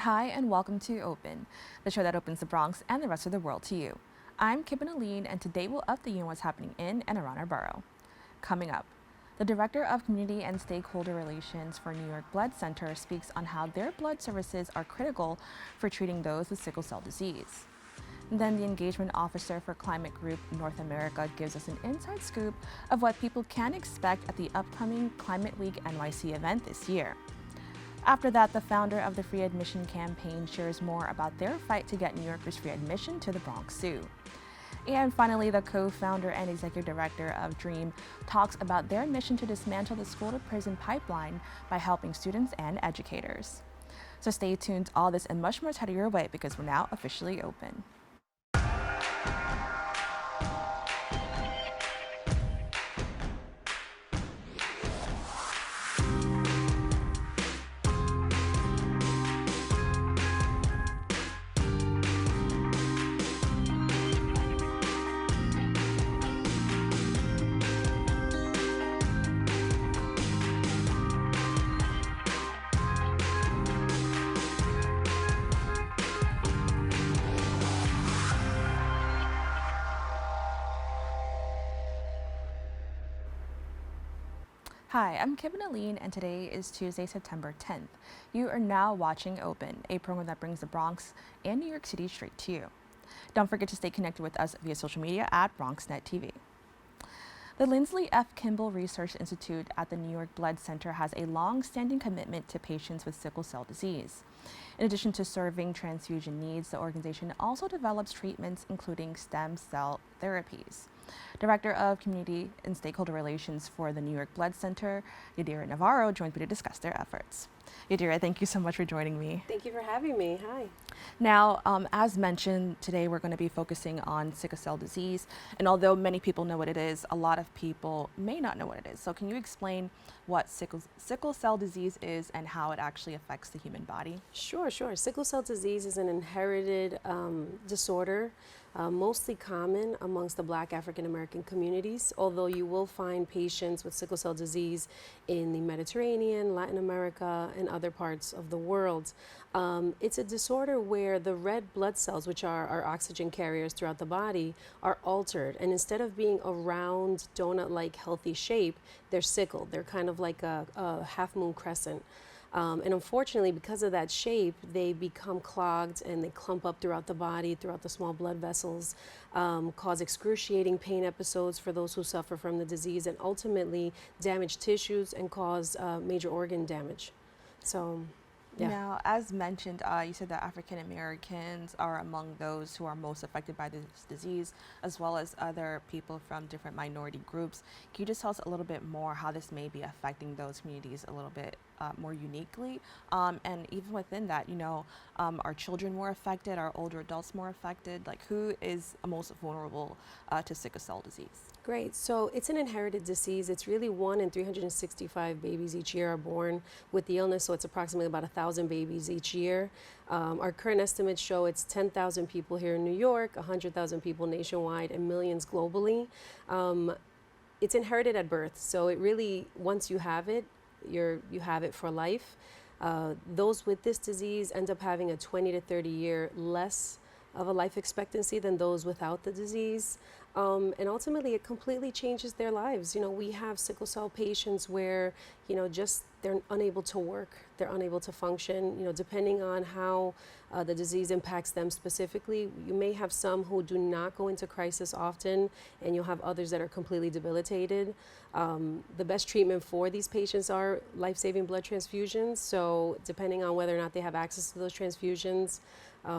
Hi, and welcome to Open, the show that opens the Bronx and the rest of the world to you. I'm Kibin Alleyne, and today we'll update you on what's happening in and around our borough. Coming up, the Director of Community and Stakeholder Relations for New York Blood Center speaks on how their blood services are critical for treating those with sickle cell disease. And then the Engagement Officer for Climate Group North America gives us an inside scoop of what people can expect at the upcoming Climate Week NYC event this year. After that, the founder of the Free Admission Campaign shares more about their fight to get New Yorkers free admission to the Bronx Zoo. And finally, the co-founder and executive director of D.R.E.A.M talks about their mission to dismantle the school-to-prison pipeline by helping students and educators. So stay tuned, all this and much more is headed your way because we're now officially open. Hi, I'm Kibin Alleyne, and today is Tuesday, September 10th. You are now watching Open, a program that brings the Bronx and New York City straight to you. Don't forget to stay connected with us via social media at BronxNet TV. The Lindsley F. Kimball Research Institute at the New York Blood Center has a long-standing commitment to patients with sickle cell disease. In addition to serving transfusion needs, the organization also develops treatments including stem cell therapies. Director of Community and Stakeholder Relations for the New York Blood Center, Yadira Navarro, joins me to discuss their efforts. Yadira, thank you so much for joining me. Thank you for having me. Hi. Now, as mentioned, today we're going to be focusing on sickle cell disease. And although many people know what it is, a lot of people may not know what it is. So can you explain what sickle cell disease is and how it actually affects the human body? Sure. Sickle cell disease is an inherited disorder, mostly common amongst the Black African American communities, although you will find patients with sickle cell disease in the Mediterranean, Latin America, and other parts of the world. It's a disorder where the red blood cells, which are our oxygen carriers throughout the body, are altered. And instead of being a round, donut-like healthy shape, they're sickled. They're kind of like a half-moon crescent. And unfortunately, because of that shape, they become clogged and they clump up throughout the body, throughout the small blood vessels, cause excruciating pain episodes for those who suffer from the disease, and ultimately damage tissues and cause major organ damage. So, yeah. Now, as mentioned, you said that African Americans are among those who are most affected by this disease, as well as other people from different minority groups. Can you just tell us a little bit more how this may be affecting those communities a little bit more uniquely? And even within that, are children more affected? Are older adults more affected? Like, who is most vulnerable to sickle cell disease? Great. So it's an inherited disease. It's really 1 in 365 babies each year are born with the illness. So it's approximately about 1,000 babies each year. Our current estimates show it's 10,000 people here in New York, 100,000 people nationwide, and millions globally. It's inherited at birth. So it really, once you have it, you have it for life. Those with this disease end up having a 20 to 30 year less of a life expectancy than those without the disease. And ultimately, it completely changes their lives. We have sickle cell patients where, they're unable to work, they're unable to function, depending on how the disease impacts them specifically. You may have some who do not go into crisis often, and you'll have others that are completely debilitated. The best treatment for these patients are life-saving blood transfusions. So depending on whether or not they have access to those transfusions,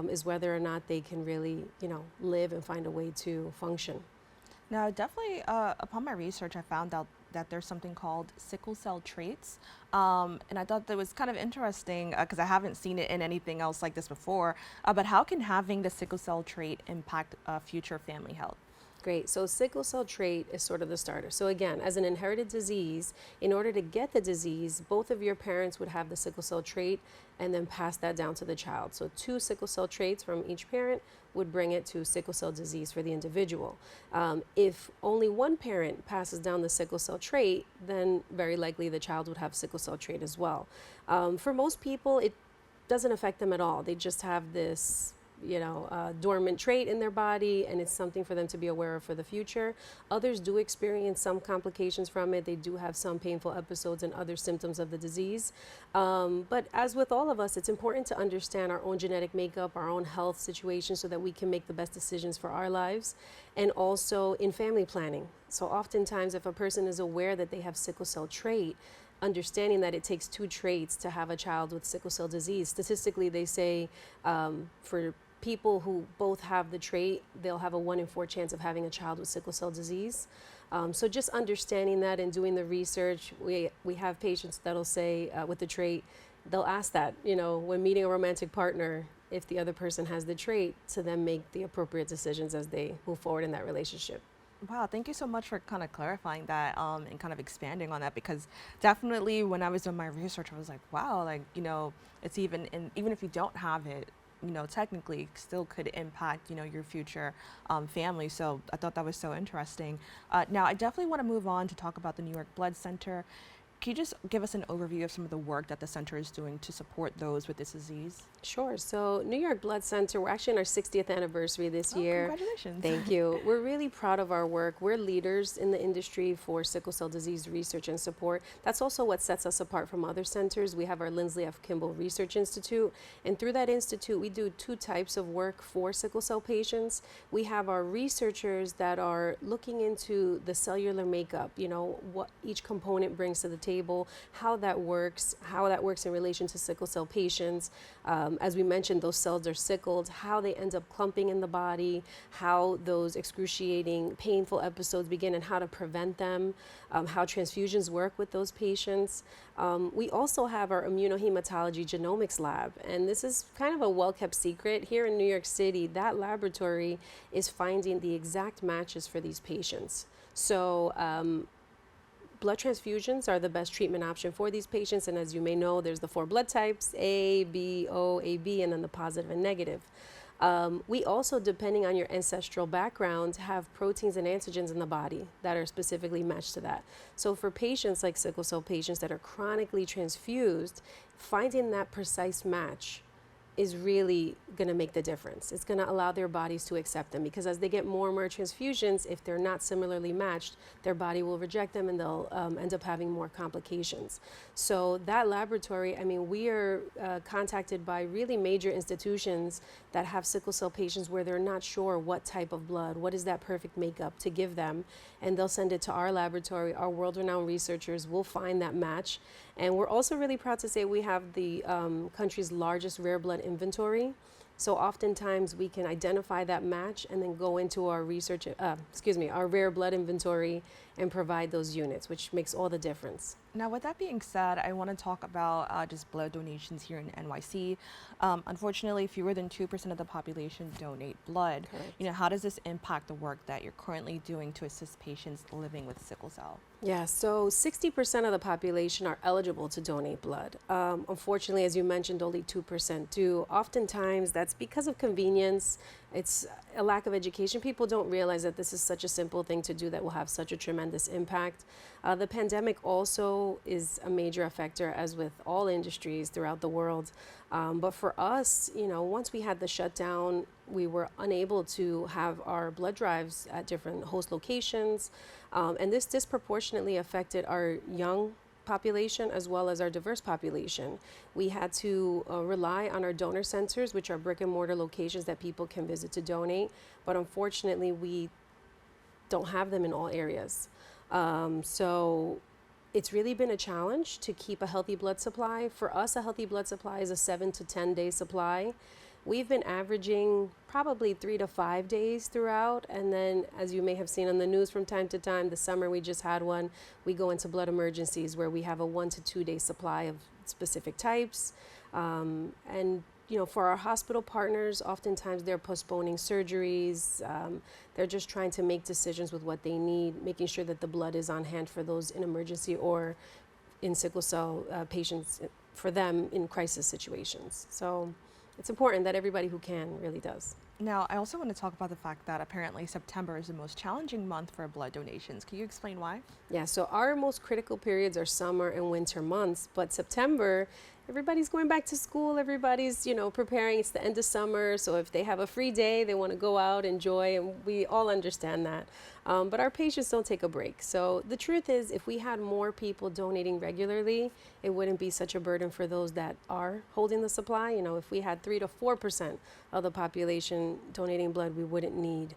is whether or not they can really, live and find a way to function. Now, definitely, upon my research, I found out that there's something called sickle cell traits. And I thought that was kind of interesting because I haven't seen it in anything else like this before. But how can having the sickle cell trait impact future family health? Great. So sickle cell trait is sort of the starter. So again, as an inherited disease, in order to get the disease, both of your parents would have the sickle cell trait and then pass that down to the child. So 2 sickle cell traits from each parent would bring it to sickle cell disease for the individual. If only one parent passes down the sickle cell trait, then very likely the child would have sickle cell trait as well. For most people, it doesn't affect them at all. They just have this, dormant trait in their body, and it's something for them to be aware of for the future. Others do experience some complications from it. They do have some painful episodes and other symptoms of the disease. But as with all of us, it's important to understand our own genetic makeup, our own health situation, so that we can make the best decisions for our lives, and also in family planning. So oftentimes, if a person is aware that they have sickle cell trait, understanding that it takes two traits to have a child with sickle cell disease. Statistically, they say for people who both have the trait, they'll have a 1 in 4 chance of having a child with sickle cell disease. So just understanding that and doing the research, we have patients that'll say with the trait, they'll ask that, when meeting a romantic partner, if the other person has the trait, to then make the appropriate decisions as they move forward in that relationship. Wow, thank you so much for kind of clarifying that and kind of expanding on that, because definitely when I was doing my research, I was like, wow, like, it's even if you don't have it, technically it still could impact, your future family. So I thought that was so interesting. Now, I definitely want to move on to talk about the New York Blood Center. Can you just give us an overview of some of the work that the center is doing to support those with this disease? Sure. So New York Blood Center, we're actually in our 60th anniversary this year. Congratulations. Thank you. We're really proud of our work. We're leaders in the industry for sickle cell disease research and support. That's also what sets us apart from other centers. We have our Lindsley F. Kimball Research Institute, and through that institute, we do 2 types of work for sickle cell patients. We have our researchers that are looking into the cellular makeup, what each component brings to the table, how that works in relation to sickle cell patients. As we mentioned, those cells are sickled, how they end up clumping in the body, how those excruciating, painful episodes begin and how to prevent them, how transfusions work with those patients. We also have our immunohematology genomics lab, and this is kind of a well-kept secret. Here in New York City, that laboratory is finding the exact matches for these patients. So blood transfusions are the best treatment option for these patients, and as you may know, there's the 4 blood types, A, B, O, AB, and then the positive and negative. We also, depending on your ancestral background, have proteins and antigens in the body that are specifically matched to that. So for patients like sickle cell patients that are chronically transfused, finding that precise match is really going to make the difference. It's going to allow their bodies to accept them, because as they get more and more transfusions, if they're not similarly matched, their body will reject them and they'll end up having more complications. So that laboratory, we are contacted by really major institutions that have sickle cell patients where they're not sure what type of blood, what is that perfect makeup to give them, and they'll send it to our laboratory. Our world-renowned researchers will find that match. And we're also really proud to say we have the country's largest rare blood inventory. So oftentimes we can identify that match and then go into our our rare blood inventory and provide those units, which makes all the difference. Now, with that being said, I want to talk about just blood donations here in NYC. Unfortunately, fewer than 2% of the population donate blood. Correct. How does this impact the work that you're currently doing to assist patients living with sickle cell? Yeah, so 60% of the population are eligible to donate blood. Unfortunately, as you mentioned, only 2% do. Oftentimes, that's because of convenience. It's a lack of education. People don't realize that this is such a simple thing to do that will have such a tremendous impact. The pandemic also is a major factor, as with all industries throughout the world. But for us, once we had the shutdown, we were unable to have our blood drives at different host locations. And this disproportionately affected our young population as well as our diverse population. We had to rely on our donor centers, which are brick and mortar locations that people can visit to donate. But unfortunately, we don't have them in all areas. So it's really been a challenge to keep a healthy blood supply. For us, a healthy blood supply is a 7 to 10 day supply. We've been averaging probably 3 to 5 days throughout. And then, as you may have seen on the news from time to time, the summer we just had one, we go into blood emergencies where we have a 1 to 2 day supply of specific types. And for our hospital partners, oftentimes they're postponing surgeries. They're just trying to make decisions with what they need, making sure that the blood is on hand for those in emergency or in sickle cell patients, for them in crisis situations. So it's important that everybody who can really does. Now, I also want to talk about the fact that apparently September is the most challenging month for blood donations. Can you explain why? Yeah, so our most critical periods are summer and winter months, but September, everybody's going back to school, everybody's, preparing. It's the end of summer, so if they have a free day, they want to go out, enjoy, and we all understand that. But our patients don't take a break. So the truth is, if we had more people donating regularly, it wouldn't be such a burden for those that are holding the supply. If we had 3 to 4% of the population donating blood, we wouldn't need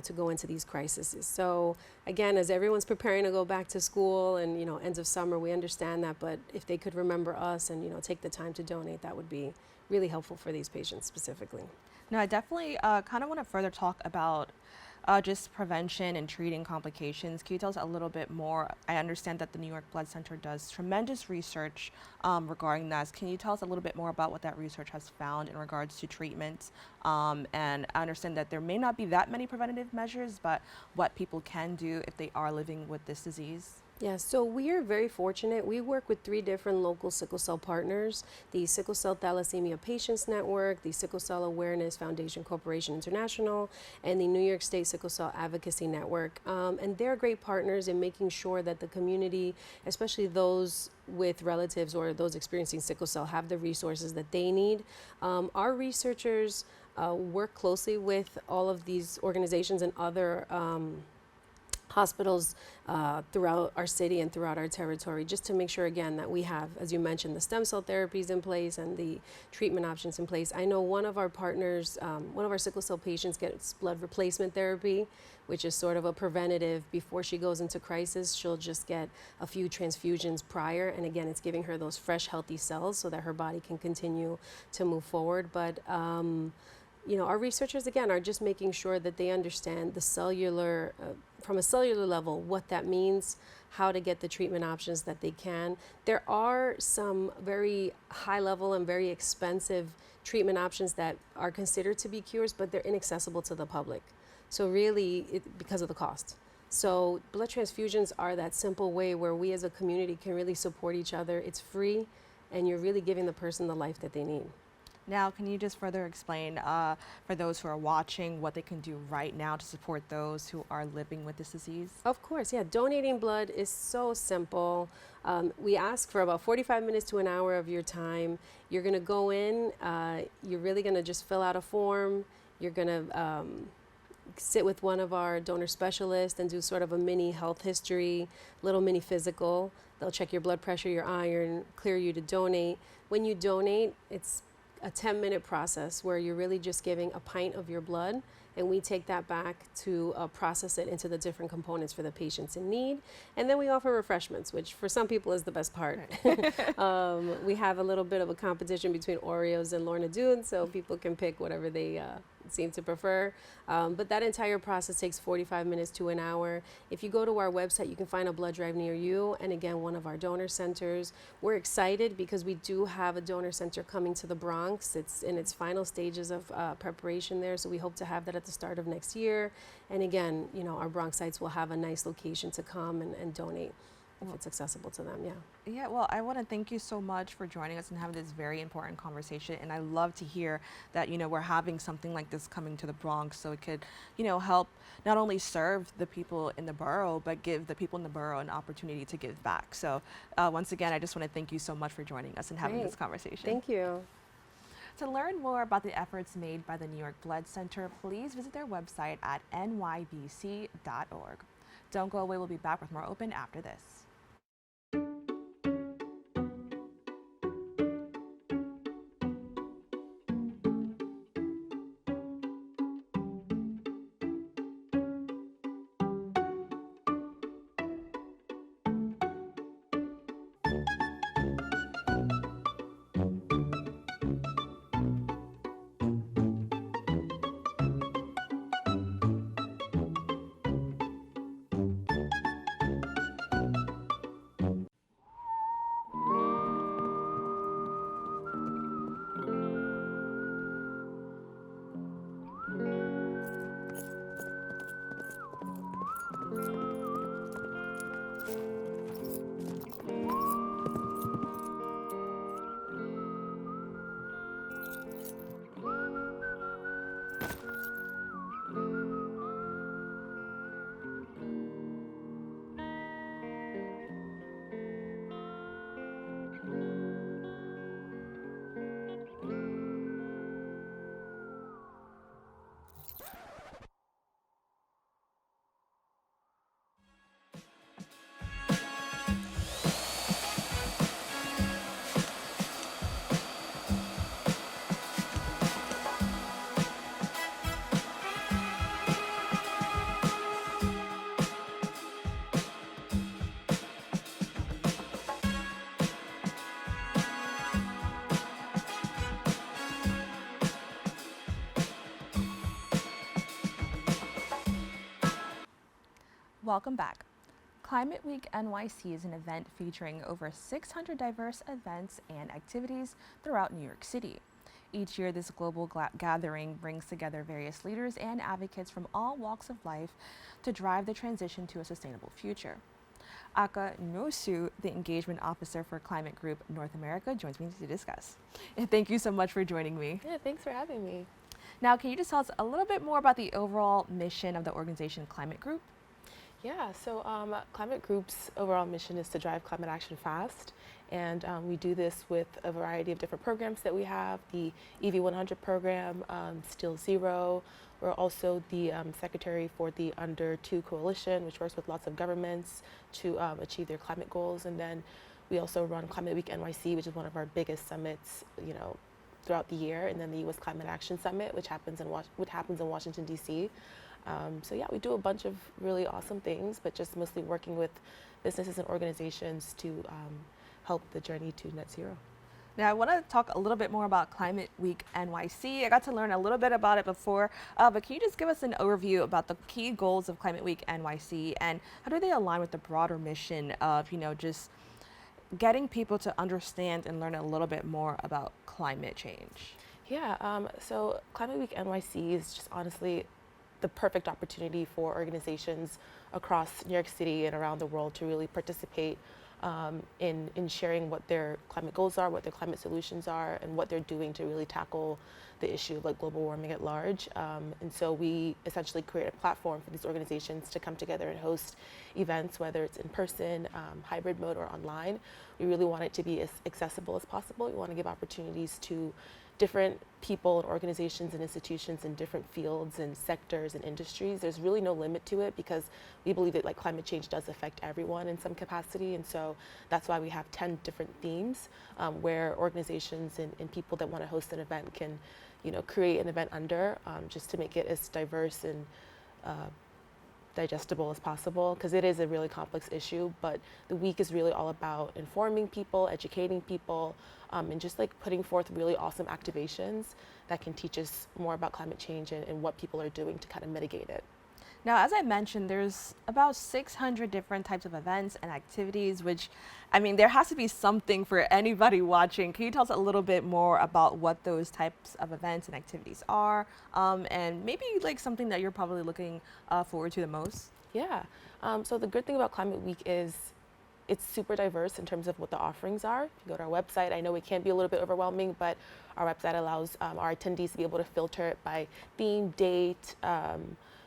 to go into these crises. So again, as everyone's preparing to go back to school and, ends of summer, we understand that, but if they could remember us and, take the time to donate, that would be really helpful for these patients specifically. Now, I definitely kind of want to further talk about just prevention and treating complications. Can you tell us a little bit more? I understand that the New York Blood Center does tremendous research regarding this. Can you tell us a little bit more about what that research has found in regards to treatments? And I understand that there may not be that many preventative measures, but what people can do if they are living with this disease? Yeah, so we are very fortunate. We work with 3 different local sickle cell partners, the Sickle Cell Thalassemia Patients Network, the Sickle Cell Awareness Foundation Corporation International, and the New York State Sickle Cell Advocacy Network. And they're great partners in making sure that the community, especially those with relatives or those experiencing sickle cell, have the resources that they need. Our researchers work closely with all of these organizations and other hospitals throughout our city and throughout our territory, just to make sure, again, that we have, as you mentioned, the stem cell therapies in place and the treatment options in place. I know one of our partners, one of our sickle cell patients gets blood replacement therapy, which is sort of a preventative. Before she goes into crisis, she'll just get a few transfusions prior, and again, it's giving her those fresh, healthy cells so that her body can continue to move forward. But our researchers, again, are just making sure that they understand the cellular, from a cellular level, what that means, how to get the treatment options that they can. There are some very high level and very expensive treatment options that are considered to be cures, but they're inaccessible to the public. So really, because of the cost. So blood transfusions are that simple way where we as a community can really support each other. It's free, and you're really giving the person the life that they need. Now, can you just further explain for those who are watching what they can do right now to support those who are living with this disease? Of course, yeah. Donating blood is so simple. We ask for about 45 minutes to an hour of your time. You're going to go in, you're really going to just fill out a form. You're going to sit with one of our donor specialists and do sort of a mini health history, little mini physical. They'll check your blood pressure, your iron, clear you to donate. When you donate, it's a 10-minute process where you're really just giving a pint of your blood, and we take that back to process it into the different components for the patients in need. And then we offer refreshments, which for some people is the best part. We have a little bit of a competition between Oreos and Lorna Doone, so people can pick whatever they seem to prefer. But that entire process takes 45 minutes to an hour. If you go to our website, you can find a blood drive near you, and again, one of our donor centers. We're excited because we do have a donor center coming to the Bronx. It's in its final stages of preparation there, so we hope to have that at the start of next year. And again, our Bronx sites will have a nice location to come and donate if it's accessible to them, yeah. Yeah, well, I want to thank you so much for joining us and having this very important conversation. And I love to hear that, we're having something like this coming to the Bronx, so it could, help not only serve the people in the borough, but give the people in the borough an opportunity to give back. So once again, I just want to thank you so much for joining us and having this conversation. Thank you. To learn more about the efforts made by the New York Blood Center, please visit their website at nybc.org. Don't go away, we'll be back with more Open after this. Welcome back. Climate Week NYC is an event featuring over 600 diverse events and activities throughout New York City. Each year, this global gathering brings together various leaders and advocates from all walks of life to drive the transition to a sustainable future. Aka Nwosu, the engagement officer for Climate Group North America, joins me to discuss. And thank you so much for joining me. Yeah, thanks for having me. Now, can you just tell us a little bit more about the overall mission of the organization Climate Group? Yeah, so Climate Group's overall mission is to drive climate action fast. And we do this with a variety of different programs that we have, the EV100 program, Still Zero. We're also the secretary for the Under 2 Coalition, which works with lots of governments to achieve their climate goals. And then we also run Climate Week NYC, which is one of our biggest summits, throughout the year. And then the U.S. Climate Action Summit, which happens in Washington, D.C. So yeah, we do a bunch of really awesome things, but just mostly working with businesses and organizations to help the journey to net zero. Now, I want to talk a little bit more about Climate Week NYC. I got to learn a little bit about it before, but can you just give us an overview about the key goals of Climate Week NYC and how do they align with the broader mission of, just getting people to understand and learn a little bit more about climate change? Yeah, so Climate Week NYC is just honestly the perfect opportunity for organizations across New York City and around the world to really participate in sharing what their climate goals are, what their climate solutions are, and what they're doing to really tackle the issue of global warming at large. And so we essentially create a platform for these organizations to come together and host events, whether it's in person, hybrid mode, or online. We really want it to be as accessible as possible. We want to give opportunities to different people and organizations and institutions in different fields and sectors and industries. There's really no limit to it because we believe that climate change does affect everyone in some capacity, and so that's why we have 10 different themes where organizations and people that want to host an event can create an event under, just to make it as diverse and digestible as possible, because it is a really complex issue. But the week is really all about informing people, educating people, and just putting forth really awesome activations that can teach us more about climate change and what people are doing to kind of mitigate it. Now, as I mentioned, there's about 600 different types of events and activities, which, there has to be something for anybody watching. Can you tell us a little bit more about what those types of events and activities are, and maybe something that you're probably looking forward to the most? Yeah, so the good thing about Climate Week is it's super diverse in terms of what the offerings are. If you go to our website, I know it can be a little bit overwhelming, but our website allows our attendees to be able to filter it by theme, date,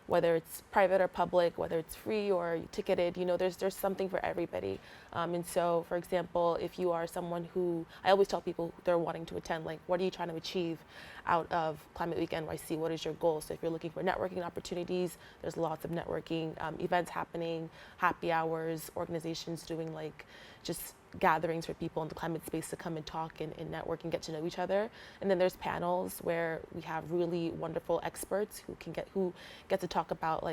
whether it's private or public, whether it's free or ticketed, there's something for everybody. And so, for example, if you are someone who, I always tell people they're wanting to attend, what are you trying to achieve out of Climate Week NYC? What is your goal? So if you're looking for networking opportunities, there's lots of networking events happening, happy hours, organizations doing just gatherings for people in the climate space to come and talk and network and get to know each other. And then there's panels where we have really wonderful experts who get to talk about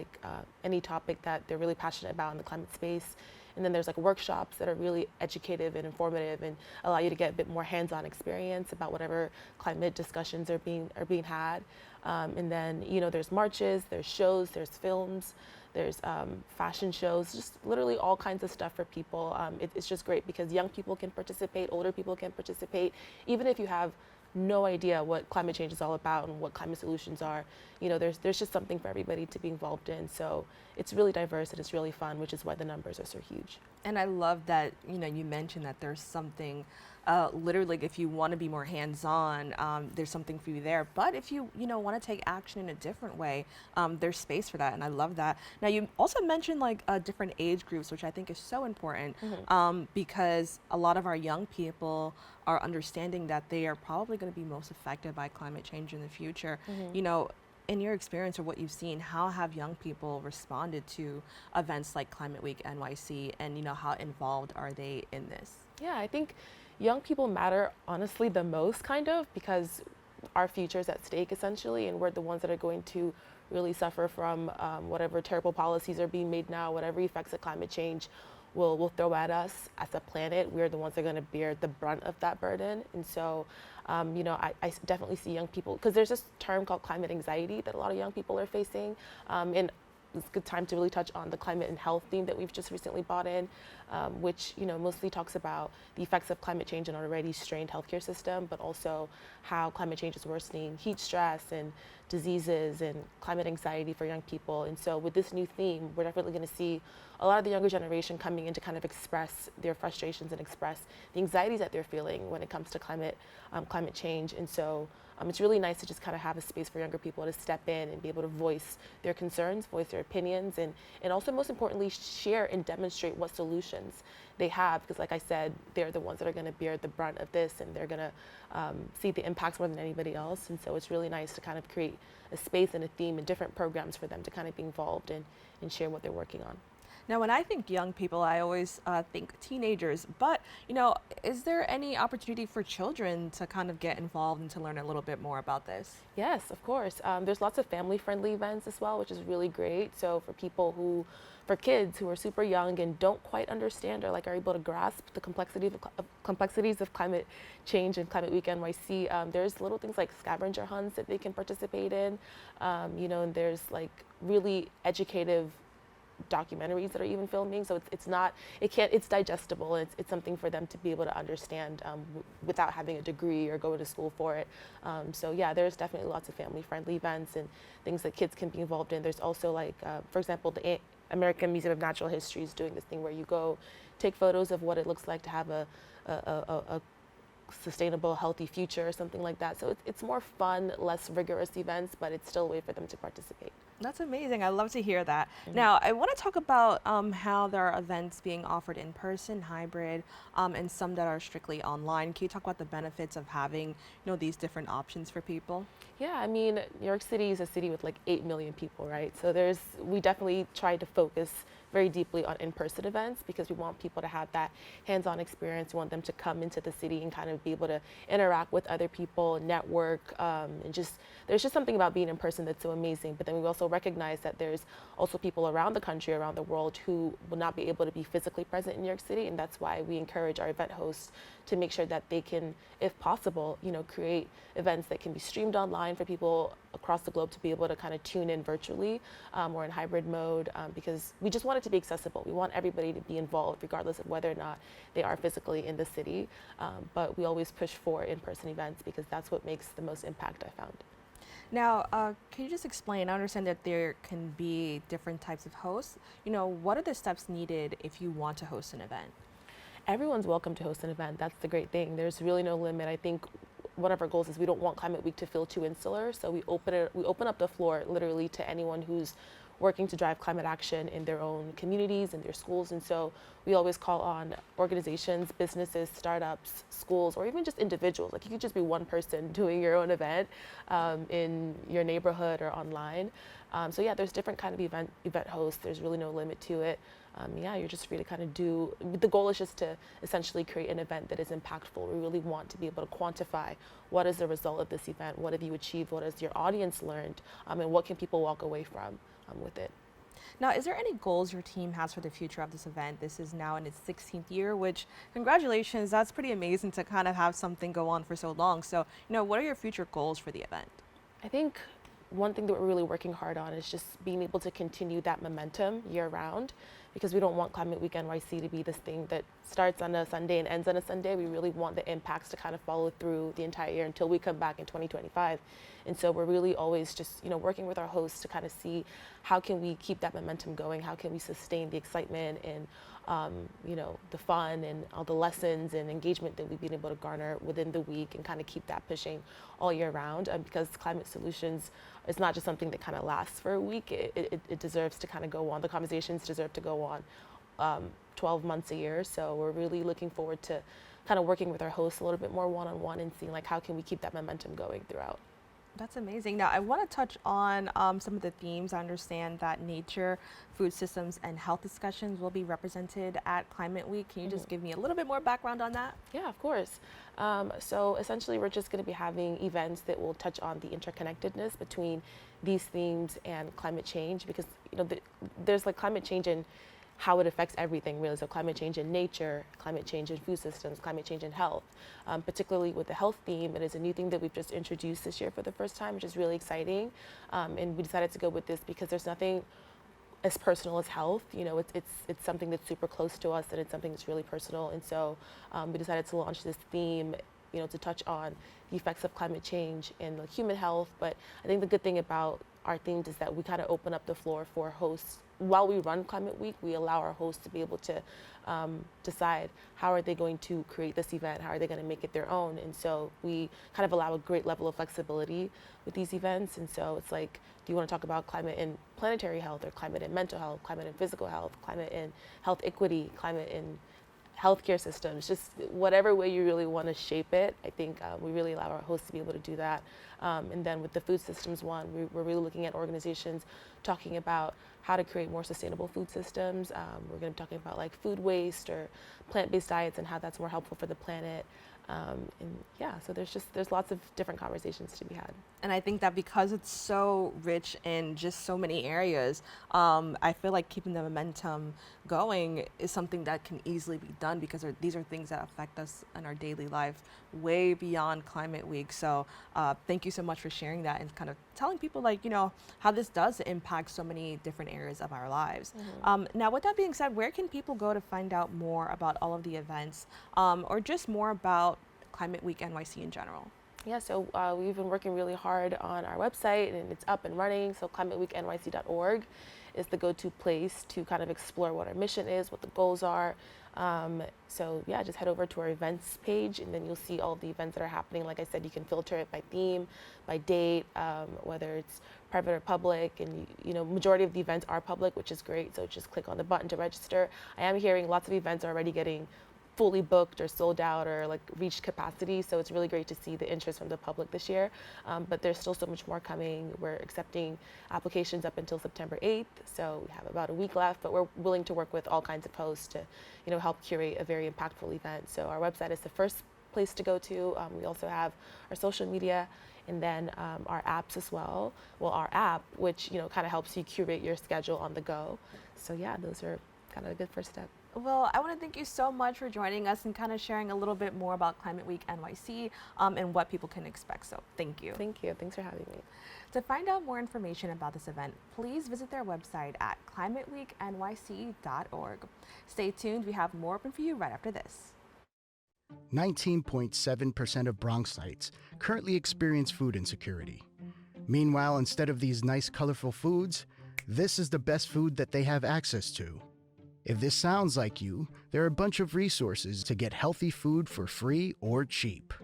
any topic that they're really passionate about in the climate space. And then there's workshops that are really educative and informative and allow you to get a bit more hands-on experience about whatever climate discussions are being had. And then there's marches, there's shows, there's films, there's fashion shows, just literally all kinds of stuff for people. It's just great because young people can participate, older people can participate. Even if you have no idea what climate change is all about and what climate solutions are, there's just something for everybody to be involved in. So it's really diverse and it's really fun, which is why the numbers are so huge. And I love that, you mentioned that there's something, literally, if you want to be more hands-on, there's something for you there. But if you, want to take action in a different way, there's space for that. And I love that. Now, you also mentioned different age groups, which I think is so important, because a lot of our young people are understanding that they are probably going to be most affected by climate change in the future. In your experience or what you've seen, how have young people responded to events like Climate Week NYC, and how involved are they in this? Yeah, I think young people matter honestly the most, because our future is at stake essentially, and we're the ones that are going to really suffer from whatever terrible policies are being made now, whatever effects of climate change will throw at us as a planet. We're the ones that are going to bear the brunt of that burden. And so I definitely see young people, because there's this term called climate anxiety that a lot of young people are facing. And it's a good time to really touch on the climate and health theme that we've just recently brought in, which mostly talks about the effects of climate change on an already strained healthcare system, but also how climate change is worsening heat stress and diseases and climate anxiety for young people. And so with this new theme, we're definitely going to see a lot of the younger generation coming in to kind of express their frustrations and express the anxieties that they're feeling when it comes to climate change. And so it's really nice to just kind of have a space for younger people to step in and be able to voice their concerns, voice their opinions, and also most importantly, share and demonstrate what solutions they have. Because like I said, they're the ones that are going to bear the brunt of this, and they're going to see the impacts more than anybody else. And so it's really nice to kind of create a space and a theme and different programs for them to kind of be involved in and share what they're working on. Now, when I think young people, I always think teenagers, but, is there any opportunity for children to kind of get involved and to learn a little bit more about this? Yes, of course. There's lots of family-friendly events as well, which is really great. So for kids who are super young and don't quite understand or are able to grasp the complexities of climate change and Climate Week NYC, there's little things like scavenger hunts that they can participate in, and there's really educative documentaries that are even filming, so it's digestible. It's something for them to be able to understand without having a degree or going to school for it. So yeah, there's definitely lots of family-friendly events and things that kids can be involved in. There's also for example, the American Museum of Natural History is doing this thing where you go take photos of what it looks like to have a sustainable, healthy future or something like that. So it's more fun, less rigorous events, but it's still a way for them to participate. That's amazing. I love to hear that. Now, I want to talk about how there are events being offered in person, hybrid, and some that are strictly online. Can you talk about the benefits of having, these different options for people? Yeah, I mean, New York City is a city with 8 million people, right? So we definitely try to focus very deeply on in-person events because we want people to have that hands-on experience. We want them to come into the city and kind of be able to interact with other people, network, and there's just something about being in person that's so amazing. But then we also recognize that there's also people around the country, around the world, who will not be able to be physically present in New York City, and that's why we encourage our event hosts to make sure that they can, if possible, create events that can be streamed online for people across the globe to be able to kind of tune in virtually or in hybrid mode, because we just want it to be accessible. We want everybody to be involved regardless of whether or not they are physically in the city, but we always push for in-person events because that's what makes the most impact, I found. Now, can you just explain? I understand that there can be different types of hosts. What are the steps needed if you want to host an event? Everyone's welcome to host an event. That's the great thing. There's really no limit. I think one of our goals is we don't want Climate Week to feel too insular, so we open up the floor literally to anyone who's working to drive climate action in their own communities and their schools. And so we always call on organizations, businesses, startups, schools, or even just individuals. You could just be one person doing your own event in your neighborhood or online. So yeah, there's different kind of event hosts. There's really no limit to it. You're just free to kind of the goal is just to essentially create an event that is impactful. We really want to be able to quantify what is the result of this event, what have you achieved, what has your audience learned, and what can people walk away from with it. Now, is there any goals your team has for the future of this event? This is now in its 16th year, which, congratulations, that's pretty amazing to kind of have something go on for so long. So, what are your future goals for the event? I think one thing that we're really working hard on is just being able to continue that momentum year round, because we don't want Climate Week NYC to be this thing that starts on a Sunday and ends on a Sunday. We really want the impacts to kind of follow through the entire year until we come back in 2025. And so we're really always just, working with our hosts to kind of see how can we keep that momentum going, how can we sustain the excitement and, the fun and all the lessons and engagement that we've been able to garner within the week and kind of keep that pushing all year round, because climate solutions is not just something that kind of lasts for a week. It deserves to kind of go on. The conversations deserve to go on 12 months a year. So we're really looking forward to kind of working with our hosts a little bit more one-on-one and seeing how can we keep that momentum going throughout. That's amazing. Now, I want to touch on some of the themes. I understand that nature, food systems, and health discussions will be represented at Climate Week. Can you just give me a little bit more background on that? Yeah, of course. So essentially, we're just going to be having events that will touch on the interconnectedness between these themes and climate change, because there's climate change in how it affects everything, really. So climate change in nature, climate change in food systems, climate change in health. Particularly with the health theme, it is a new thing that we've just introduced this year for the first time, which is really exciting. And we decided to go with this because there's nothing as personal as health. You know, it's something that's super close to us, and it's something that's really personal. And so we decided to launch this theme, you know, to touch on the effects of climate change and like human health. But I think the good thing about our themes is that we kind of open up the floor for hosts. While we run Climate Week, we allow our hosts to be able to decide how are they going to create this event, how are they going to make it their own. And so we kind of allow a great level of flexibility with these events. And so it's like, do you want to talk about climate in planetary health, or climate in mental health, climate in physical health, climate in health equity, climate in healthcare systems, just whatever way you really want to shape it. I think we really allow our hosts to be able to do that. And then with the food systems one, we're really looking at organizations talking about how to create more sustainable food systems. We're going to be talking about like food waste or plant-based diets and how that's more helpful for the planet. And yeah, so there's lots of different conversations to be had. And I think that because it's so rich in just so many areas, I feel like keeping the momentum going is something that can easily be done, because these are things that affect us in our daily life way beyond Climate Week. So thank you so much for sharing that and kind of telling people, like, you know, how this does impact so many different areas of our lives. Now, with that being said, where can people go to find out more about all of the events, or just more about Climate Week NYC in general? Yeah, so we've been working really hard on our website, and it's up and running. So climateweeknyc.org is the go-to place to kind of explore what our mission is, what the goals are. So yeah, just head over to our events page, and then you'll see all the events that are happening. Like I said, you can filter it by theme, by date, whether it's private or public, and you know, majority of the events are public, which is great. So just click on the button to register. I am hearing lots of events are already getting fully booked or sold out or like reached capacity. So it's really great to see the interest from the public this year. But there's still so much more coming. We're accepting applications up until September 8th. So we have about a week left, but we're willing to work with all kinds of hosts to, you know, help curate a very impactful event. So our website is the first place to go to. We also have our social media, and then our apps as well. Well, our app, which, you know, kind of helps you curate your schedule on the go. So yeah, those are kind of a good first step. Well, I want to thank you so much for joining us and kind of sharing a little bit more about Climate Week NYC and what people can expect. So thank you. Thank you. Thanks for having me. To find out more information about this event, please visit their website at climateweeknyc.org. Stay tuned. We have more open for you right after this. 19.7% of Bronxites currently experience food insecurity. Meanwhile, instead of these nice, colorful foods, this is the best food that they have access to. If this sounds like you, there are a bunch of resources to get healthy food for free or cheap.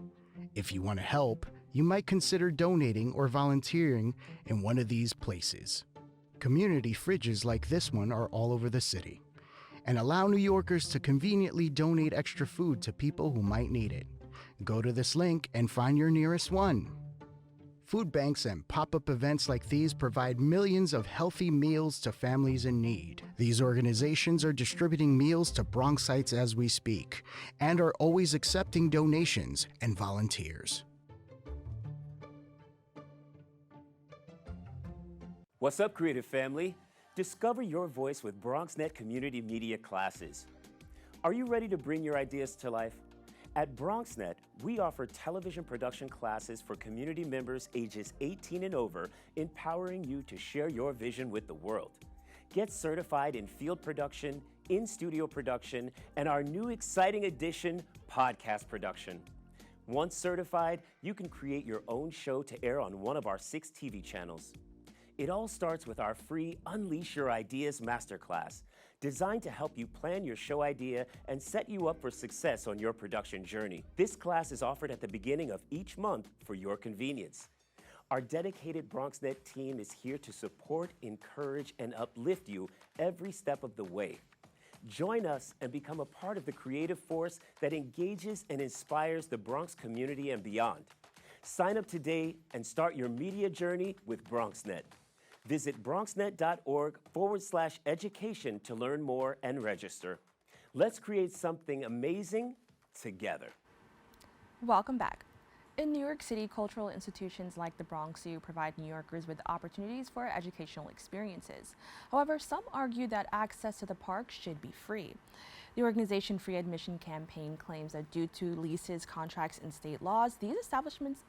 If you want to help, you might consider donating or volunteering in one of these places. Community fridges like this one are all over the city, and allow New Yorkers to conveniently donate extra food to people who might need it. Go to this link and find your nearest one. Food banks and pop-up events like these provide millions of healthy meals to families in need. These organizations are distributing meals to Bronxites as we speak, and are always accepting donations and volunteers. What's up, creative family? Discover your voice with BronxNet community media classes. Are you ready to bring your ideas to life? At BronxNet, we offer television production classes for community members ages 18 and over, empowering you to share your vision with the world. Get certified in field production, in-studio production, and our new exciting addition, podcast production. Once certified, you can create your own show to air on one of our 6 TV channels. It all starts with our free Unleash Your Ideas Masterclass, designed to help you plan your show idea and set you up for success on your production journey. This class is offered at the beginning of each month for your convenience. Our dedicated BronxNet team is here to support, encourage, and uplift you every step of the way. Join us and become a part of the creative force that engages and inspires the Bronx community and beyond. Sign up today and start your media journey with BronxNet. Visit bronxnet.org/education to learn more and register. Let's create something amazing together. Welcome back. In New York City, cultural institutions like the Bronx Zoo provide New Yorkers with opportunities for educational experiences. However, some argue that access to the park should be free. The organization Free Admission Campaign claims that due to leases, contracts, and state laws, these establishments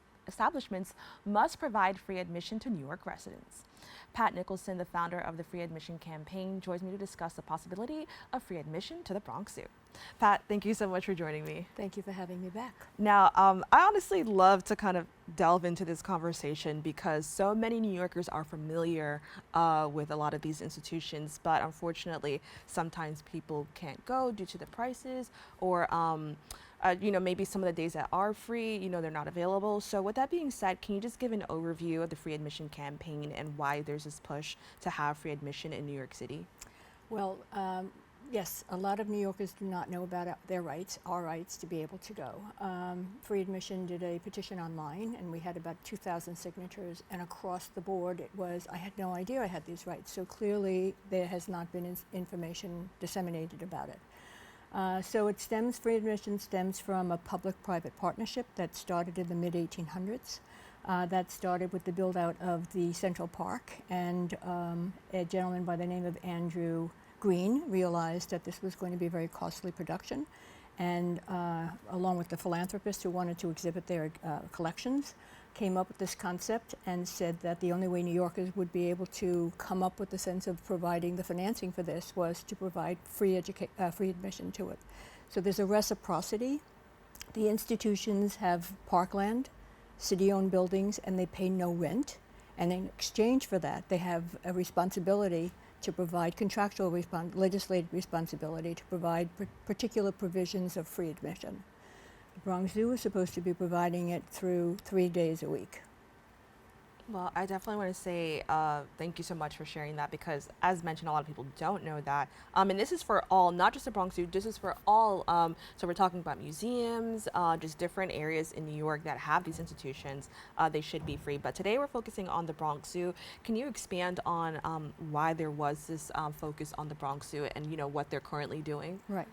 must provide free admission to New York residents. Pat Nicholson, the founder of the Free Admission Campaign, joins me to discuss the possibility of free admission to the Bronx Zoo. Pat, thank you so much for joining me. Thank you for having me back. Now, I honestly love to kind of delve into this conversation because so many New Yorkers are familiar with a lot of these institutions, but unfortunately, sometimes people can't go due to the prices or maybe some of the days that are free, they're not available. So with that being said, can you just give an overview of the Free Admission Campaign and why there's this push to have free admission in New York City? Well, yes, a lot of New Yorkers do not know about their rights, our rights to be able to go. Free Admission did a petition online, and we had about 2,000 signatures, and across the board it was, I had no idea I had these rights. So clearly there has not been information disseminated about it. So free admission stems from a public-private partnership that started in the mid-1800s. That started with the build-out of the Central Park, and a gentleman by the name of Andrew Green realized that this was going to be a very costly production, and along with the philanthropists who wanted to exhibit their collections, came up with this concept and said that the only way New Yorkers would be able to come up with the sense of providing the financing for this was to provide free admission to it. So there's a reciprocity. The institutions have parkland, city-owned buildings, and they pay no rent. And in exchange for that, they have a responsibility to provide legislative responsibility to provide particular provisions of free admission. The Bronx Zoo is supposed to be providing it through 3 days a week. Well, I definitely want to say thank you so much for sharing that because, as mentioned, a lot of people don't know that. And this is for all, not just the Bronx Zoo, this is for all. So we're talking about museums, just different areas in New York that have these institutions. They should be free. But today we're focusing on the Bronx Zoo. Can you expand on why there was this focus on the Bronx Zoo and, what they're currently doing? Right.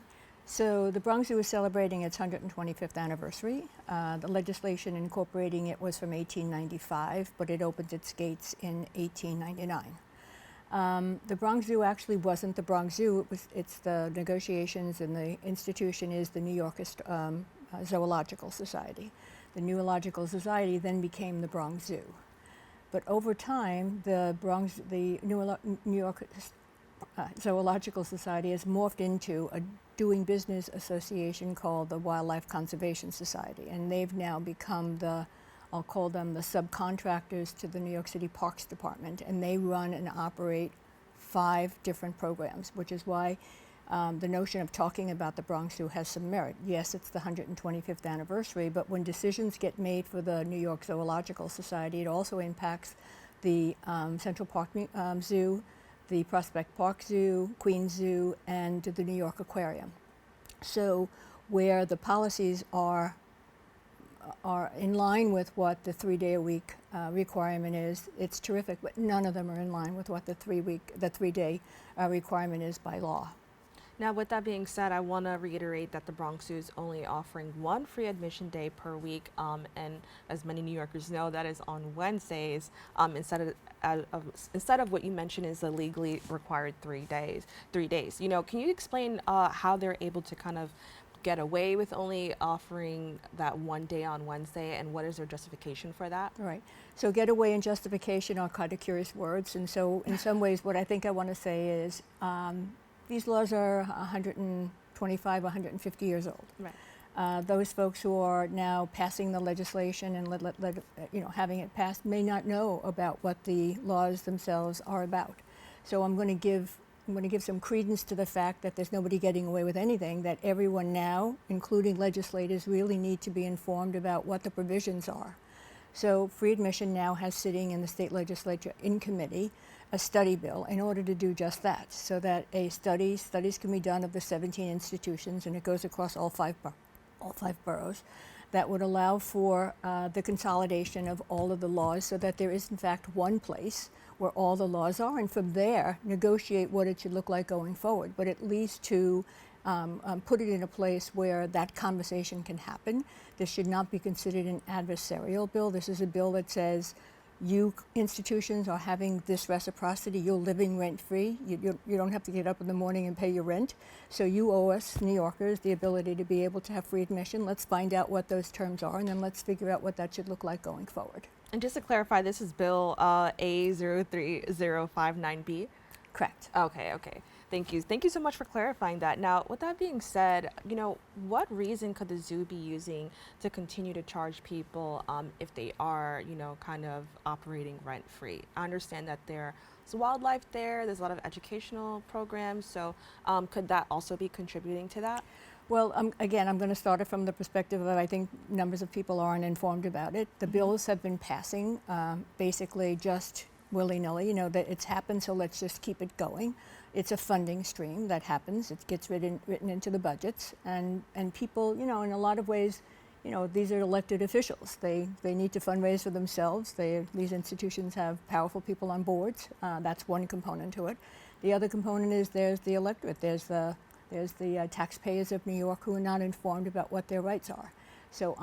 So the Bronx Zoo is celebrating its 125th anniversary. The legislation incorporating it was from 1895, but it opened its gates in 1899. The Bronx Zoo actually wasn't the Bronx Zoo. It's the negotiations, and the institution is the New York Zoological Society. The Neurological Society then became the Bronx Zoo. But over time, the New York Zoological Society has morphed into a doing business association called the Wildlife Conservation Society, and they've now become I'll call them the subcontractors to the New York City Parks Department, and they run and operate 5 different programs, which is why the notion of talking about the Bronx Zoo has some merit. Yes, it's the 125th anniversary, but when decisions get made for the New York Zoological Society, it also impacts the Central Park Zoo, the Prospect Park Zoo, Queens Zoo, and the New York Aquarium. So where the policies are in line with what the 3-day-a-week requirement is, it's terrific, but none of them are in line with what the 3-day requirement is by law. Now, with that being said, I want to reiterate that the Bronx Zoo is only offering 1 free admission day per week, and as many New Yorkers know, that is on Wednesdays, instead of what you mentioned is the legally required 3 days. Can you explain how they're able to kind of get away with only offering that 1 day on Wednesday, and what is their justification for that? Right. So getaway and justification are kind of curious words, and so in some ways what I think I want to say is these laws are 125, 150 years old. Right. Those folks who are now passing the legislation and having it passed may not know about what the laws themselves are about. So I'm going to give some credence to the fact that there's nobody getting away with anything, that everyone now, including legislators, really need to be informed about what the provisions are. So free admission now has sitting in the state legislature in committee a study bill in order to do just that, so that studies can be done of the 17 institutions, and it goes across all five boroughs, that would allow for the consolidation of all of the laws so that there is in fact one place where all the laws are, and from there negotiate what it should look like going forward, but at least to put it in a place where that conversation can happen. This should not be considered an adversarial bill. This is a bill that says you institutions are having this reciprocity, you're living rent-free, you don't have to get up in the morning and pay your rent, so you owe us, New Yorkers, the ability to be able to have free admission. Let's find out what those terms are, and then let's figure out what that should look like going forward. And just to clarify, this is Bill A03059B. Correct. Okay. Thank you. Thank you so much for clarifying that. Now, with that being said, what reason could the zoo be using to continue to charge people if they are, kind of operating rent-free? I understand that there's wildlife there's a lot of educational programs, so could that also be contributing to that? Well, again, I'm going to start it from the perspective of I think numbers of people aren't informed about it. The bills have been passing basically just willy-nilly, that it's happened, so let's just keep it going. It's a funding stream that happens. It gets written into the budgets, and people, in a lot of ways, these are elected officials. They need to fundraise for themselves. These institutions have powerful people on boards. That's one component to it. The other component is there's the electorate. There's the taxpayers of New York who are not informed about what their rights are. So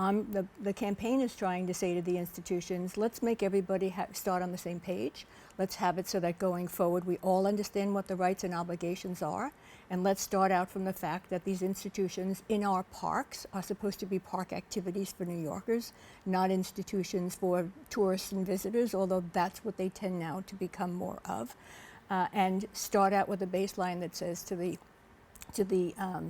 the campaign is trying to say to the institutions, let's make everybody start on the same page. Let's have it so that going forward we all understand what the rights and obligations are. And let's start out from the fact that these institutions in our parks are supposed to be park activities for New Yorkers, not institutions for tourists and visitors, although that's what they tend now to become more of. And start out with a baseline that says to the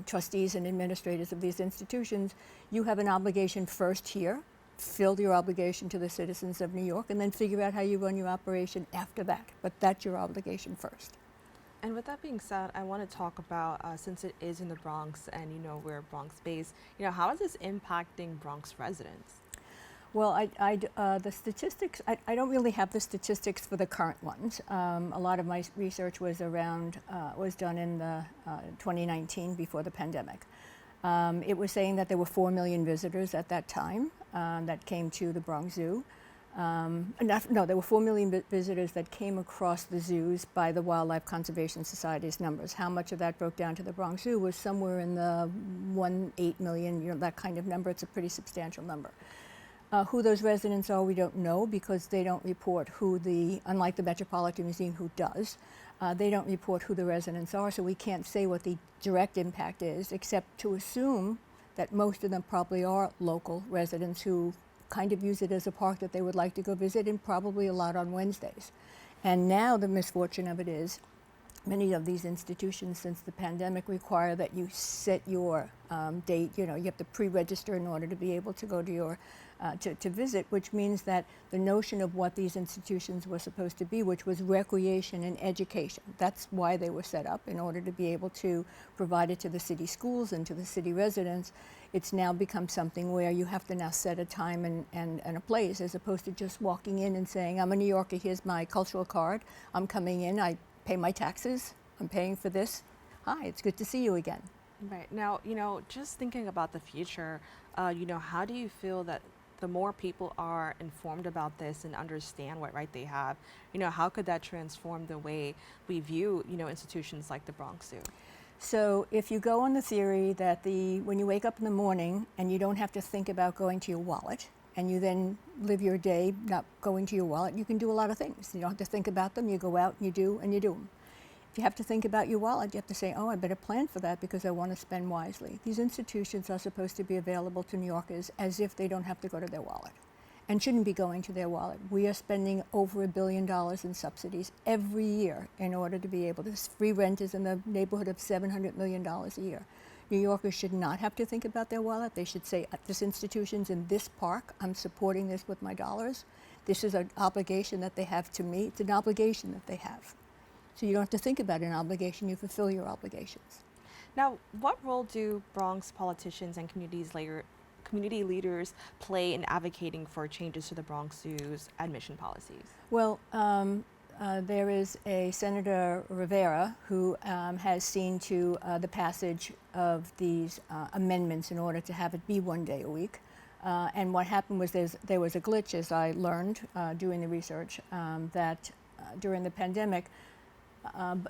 trustees and administrators of these institutions, you have an obligation first here, fill your obligation to the citizens of New York, and then figure out how you run your operation after that. But that's your obligation first. And with that being said, I want to talk about, since it is in the Bronx and we're Bronx-based, how is this impacting Bronx residents? Well, the statistics, I don't really have the statistics for the current ones. A lot of my research was done in 2019 before the pandemic. It was saying that there were 4 million visitors at that time that came to the Bronx Zoo. There were 4 million visitors that came across the zoos by the Wildlife Conservation Society's numbers. How much of that broke down to the Bronx Zoo was somewhere in the 1.8 million, that kind of number. It's a pretty substantial number. Who those residents are, we don't know because they don't report unlike the Metropolitan Museum, who does, they don't report who the residents are, so we can't say what the direct impact is, except to assume that most of them probably are local residents who kind of use it as a park that they would like to go visit, and probably a lot on Wednesdays. And now the misfortune of it is, many of these institutions since the pandemic require that you set your date, you have to pre-register in order to be able to go to your to visit, which means that the notion of what these institutions were supposed to be, which was recreation and education, that's why they were set up, in order to be able to provide it to the city schools and to the city residents. It's now become something where you have to now set a time and a place, as opposed to just walking in and saying, I'm a New Yorker, here's my cultural card, I'm coming in, I pay my taxes, I'm paying for this. Hi, it's good to see you again. Right. Now, just thinking about the future, how do you feel that the more people are informed about this and understand what right they have, how could that transform the way we view, institutions like the Bronx Zoo? So if you go on the theory that when you wake up in the morning and you don't have to think about going to your wallet, and you then live your day not going to your wallet, you can do a lot of things. You don't have to think about them, you go out and you do them. If you have to think about your wallet, you have to say, I better plan for that because I want to spend wisely. These institutions are supposed to be available to New Yorkers as if they don't have to go to their wallet, and shouldn't be going to their wallet. We are spending over $1 billion in subsidies every year in order to be able to. Free rent is in the neighborhood of $700 million a year. New Yorkers should not have to think about their wallet. They should say, this institution's in this park, I'm supporting this with my dollars. This is an obligation that they have to me. It's an obligation that they have. So you don't have to think about an obligation, you fulfill your obligations. Now, what role do Bronx politicians and community leaders play in advocating for changes to the Bronx Zoo's admission policies? Well, there is a Senator Rivera who has seen to the passage of these amendments in order to have it be 1 day a week. And what happened was there was a glitch, as I learned doing the research, that during the pandemic,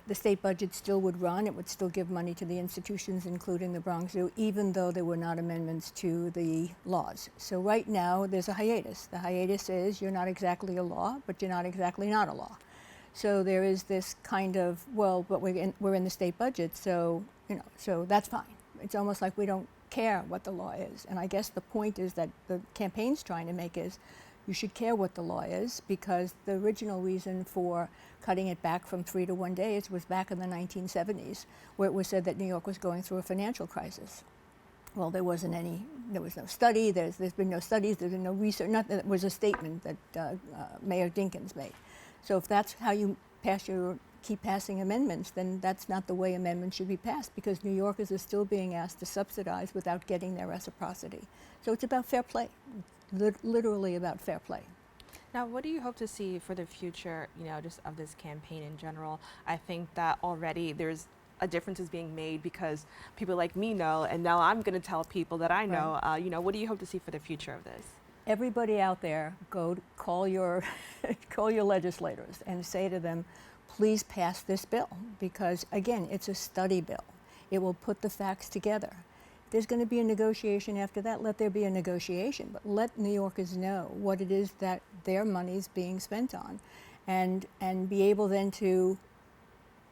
the state budget still would run. It would still give money to the institutions, including the Bronx Zoo, even though there were not amendments to the laws. So right now, there's a hiatus. The hiatus is you're not exactly a law, but you're not exactly not a law. So there is this kind of, but we're in the state budget, so so that's fine. It's almost like we don't care what the law is. And I guess the point is that the campaign's trying to make is, you should care what the law is, because the original reason for cutting it back from 3 to 1 day was back in the 1970s, where it was said that New York was going through a financial crisis. Well, there was no study, there's been no studies, there's been no research, nothing. It was a statement that Mayor Dinkins made. So if that's how you keep passing amendments, then that's not the way amendments should be passed, because New Yorkers are still being asked to subsidize without getting their reciprocity. So it's about fair play, literally about fair play. Now, what do you hope to see for the future, just of this campaign in general? I think that already there's a difference is being made because people like me know, and now I'm going to tell people that I know. Right. What do you hope to see for the future of this? Everybody out there, call your legislators and say to them, please pass this bill, because again, it's a study bill. It will put the facts together. If there's going to be a negotiation after that, let there be a negotiation, but let New Yorkers know what it is that their money's being spent on, and be able then to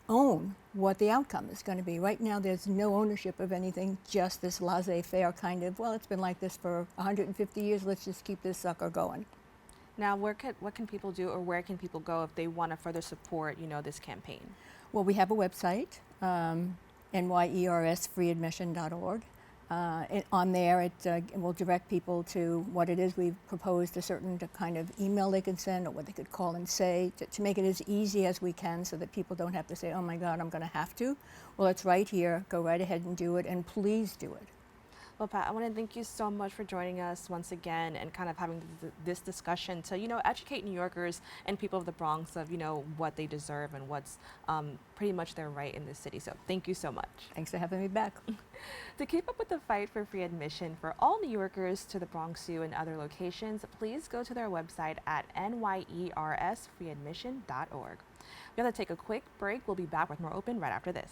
own what the outcome is going to be. Right now, there's no ownership of anything, just this laissez-faire kind of, well, it's been like this for 150 years, let's just keep this sucker going. Now, what can people do, or where can people go if they want to further support, this campaign? Well, we have a website, NYERSfreeadmission.org. On there, it will direct people to what it is. We've proposed a certain kind of email they can send, or what they could call and say, to make it as easy as we can, so that people don't have to say, oh my God, I'm going to have to. Well, it's right here. Go right ahead and do it, and please do it. Well, Pat, I want to thank you so much for joining us once again and kind of having this discussion to, educate New Yorkers and people of the Bronx of, what they deserve and what's pretty much their right in this city. So thank you so much. Thanks for having me back. To keep up with the fight for free admission for all New Yorkers to the Bronx Zoo and other locations, please go to their website at NYERSfreeadmission.org. We have to take a quick break. We'll be back with more Open right after this.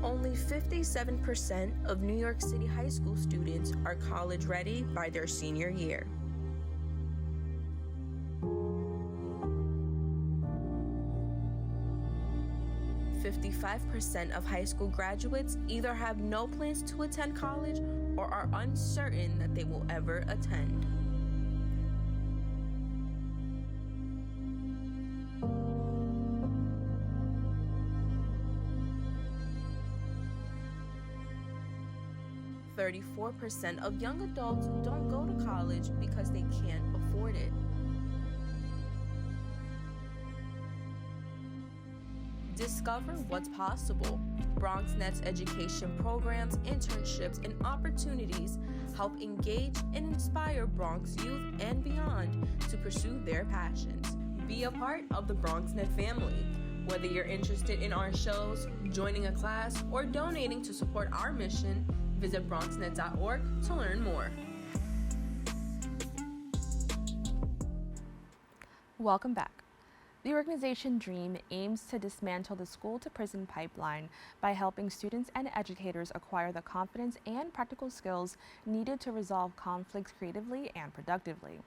Only 57% of New York City high school students are college ready by their senior year. "55% of high school graduates either have no plans to attend college or are uncertain that they will ever attend. "34% of young adults don't go to college because they can't afford it. Discover what's possible. BronxNet's education programs, internships, and opportunities help engage and inspire Bronx youth and beyond to pursue their passions. Be a part of the BronxNet family. Whether you're interested in our shows, joining a class, or donating to support our mission, visit BronxNet.org to learn more. Welcome back. The organization D.R.E.A.M aims to dismantle the school-to-prison pipeline by helping students and educators acquire the confidence and practical skills needed to resolve conflicts creatively and productively.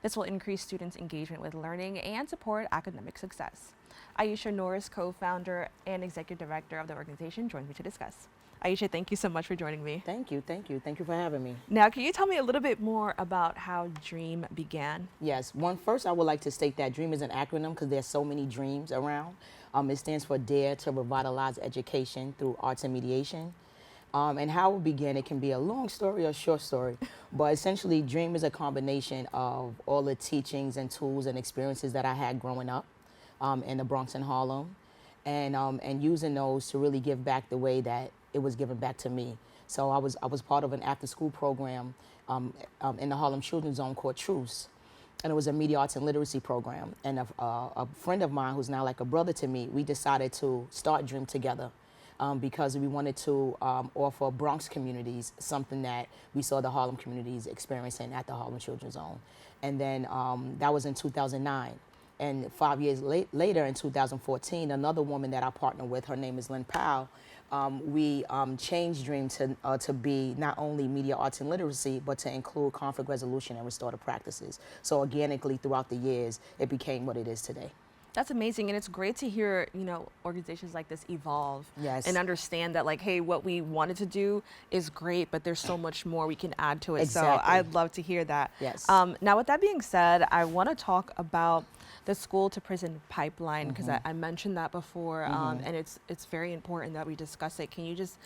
This will increase students' engagement with learning and support academic success. Aisha Norris, co-founder and executive director of the organization, joins me to discuss. Aisha, thank you so much for joining me. Thank you for having me. Now, can you tell me a little bit more about how D.R.E.A.M began? Yes, first I would like to state that D.R.E.A.M is an acronym because there's so many dreams around. It stands for Dare to Revitalize Education Through Arts and Mediation. And how it began, it can be a long story or a short story, but essentially D.R.E.A.M is a combination of all the teachings and tools and experiences that I had growing up in the Bronx and Harlem. and using those to really give back the way that it was given back to me. So I was part of an after-school program in the Harlem Children's Zone called Truce, and it was a media arts and literacy program. And a friend of mine who's now like a brother to me, we decided to start D.R.E.A.M together because we wanted to offer Bronx communities something that we saw the Harlem communities experiencing at the Harlem Children's Zone. And then that was in 2009. And 5 years later, in 2014, another woman that I partnered with, her name is Lynn Powell, we changed D.R.E.A.M to be not only media arts and literacy, but to include conflict resolution and restorative practices. So organically, throughout the years, it became what it is today. That's amazing, and it's great to hear, you know, organizations like this evolve and understand that, like, hey, what we wanted to do is great, but there's so much more we can add to it. Exactly. So I'd love to hear that. Yes. Now, with that being said, I want to talk about the school to prison pipeline, because I mentioned that before, and it's very important that we discuss it. Can you just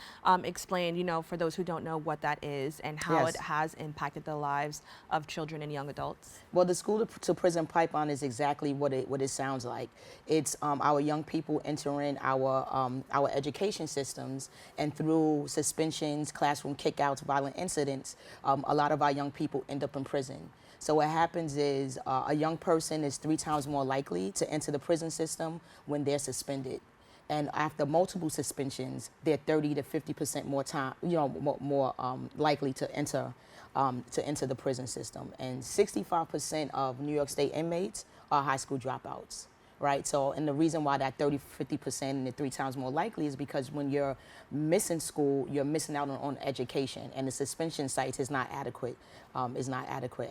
explain, you know, for those who don't know what that is and how it has impacted the lives of children and young adults? Well, the school to prison pipeline is exactly what it sounds like. It's our young people entering our education systems, and through suspensions, classroom kickouts, violent incidents, a lot of our young people end up in prison. So what happens is a young person is 3 times more likely to enter the prison system when they're suspended. And after multiple suspensions, they're 30 to 50% more time, more likely to enter the prison system. And 65% of New York State inmates are high school dropouts. Right, so and the reason why that 30-50% and the 3 times more likely is because when you're missing school, you're missing out on education, and the suspension sites is not adequate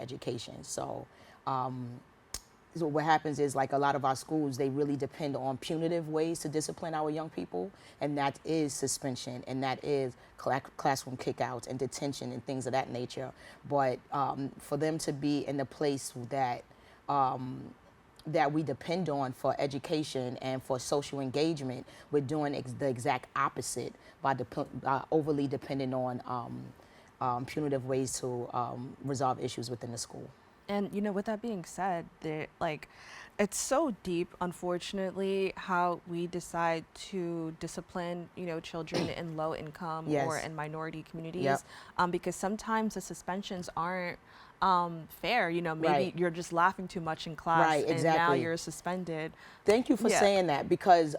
education. So, so what happens is, like, a lot of our schools, they really depend on punitive ways to discipline our young people, and that is suspension, and that is classroom kickouts and detention and things of that nature. But for them to be in the place that that we depend on for education and for social engagement, we're doing the exact opposite by overly depending on punitive ways to resolve issues within the school. And, you know, with that being said, it's so deep, unfortunately, how we decide to discipline, you know, children in low income or in minority communities, because sometimes the suspensions aren't fair. You know, maybe you're just laughing too much in class, and now you're suspended. Thank you for saying that, because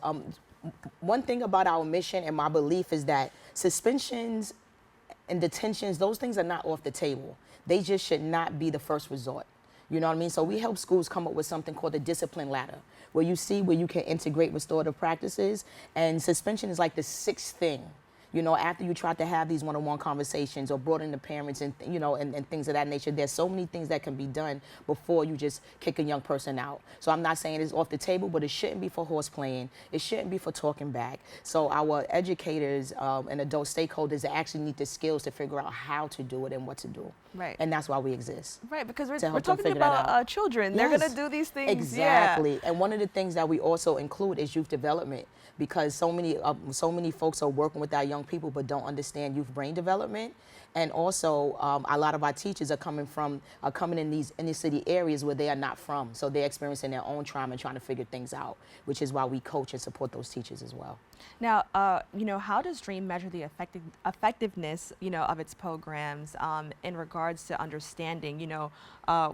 one thing about our mission and my belief is that suspensions and detentions, those things are not off the table. They just should not be the first resort. You know what I mean? So we help schools come up with something called the discipline ladder, where you can integrate restorative practices, and suspension is like the 6th thing. You know, after you try to have these one-on-one conversations or brought in the parents and, you know, and things of that nature, there's so many things that can be done before you just kick a young person out. So I'm not saying it's off the table, but it shouldn't be for horse playing. It shouldn't be for talking back. So our educators and adult stakeholders actually need the skills to figure out how to do it and what to do. Right. And that's why we exist. Right, because we're talking about children. They're going to do these things. Exactly. And one of the things that we also include is youth development, because so many folks are working with our young people but don't understand youth brain development. And also, a lot of our teachers are coming in these inner city areas where they are not from. So they're experiencing their own trauma and trying to figure things out, which is why we coach and support those teachers as well. Now, you know, how does D.R.E.A.M measure the effectiveness, you know, of its programs in regards to understanding, you know,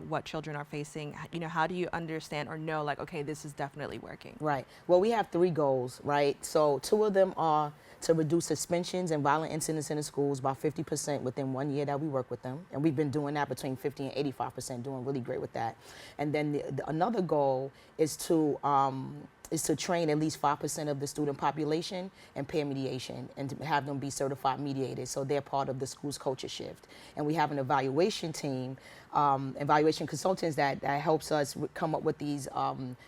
what children are facing? You know, how do you understand or know, like, okay, this is definitely working? Right. Well, we have 3 goals, right? So 2 of them are to reduce suspensions and violent incidents in the schools by 50% within 1 year that we work with them. And we've been doing that between 50 and 85%, doing really great with that. And then another goal is to train at least 5% of the student population in peer mediation and to have them be certified mediators, so they're part of the school's culture shift. And we have an evaluation team, evaluation consultants that helps us come up with these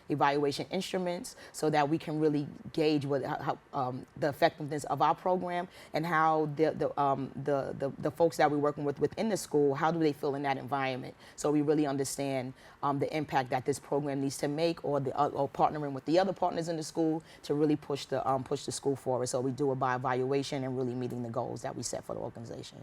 evaluation instruments so that we can really gauge how the effectiveness of our program and how the folks that we're working with within the school, how do they feel in that environment, so we really understand the impact that this program needs to make, or partnering with the other other partners in the school to really push the school forward. So we do it by evaluation and really meeting the goals that we set for the organization.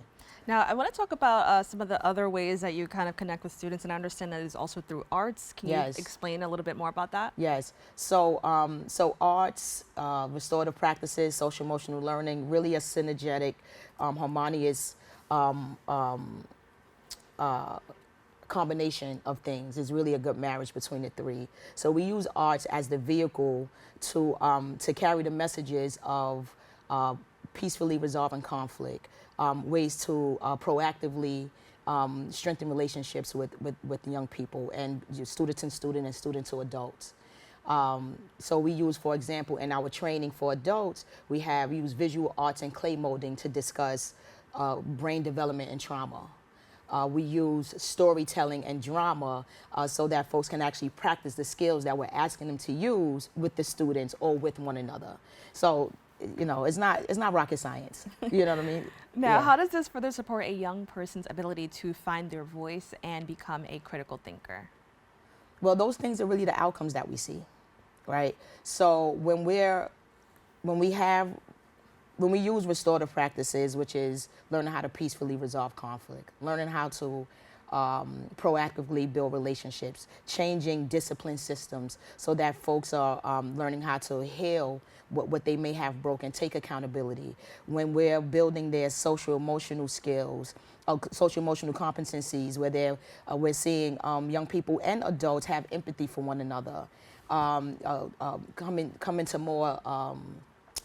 Now, I want to talk about some of the other ways that you kind of connect with students, and I understand that is also through arts. Can you explain a little bit more about that? Yes. So, so arts, restorative practices, social emotional learning, really a synergetic, harmonious combination of things. Is really a good marriage between the three. So we use arts as the vehicle to carry the messages of peacefully resolving conflict, ways to proactively strengthen relationships with young people and students and student to adults. So we use, for example, in our training for adults, we use visual arts and clay molding to discuss brain development and trauma. We use storytelling and drama so that folks can actually practice the skills that we're asking them to use with the students or with one another. So, you know, it's not rocket science. You know what I mean? Now, how does this further support a young person's ability to find their voice and become a critical thinker? Well, those things are really the outcomes that we see, right? So when we use restorative practices, which is learning how to peacefully resolve conflict, learning how to proactively build relationships, changing discipline systems so that folks are learning how to heal what they may have broken, take accountability. When we're building their social emotional skills, social emotional competencies, where we're seeing young people and adults have empathy for one another, come into more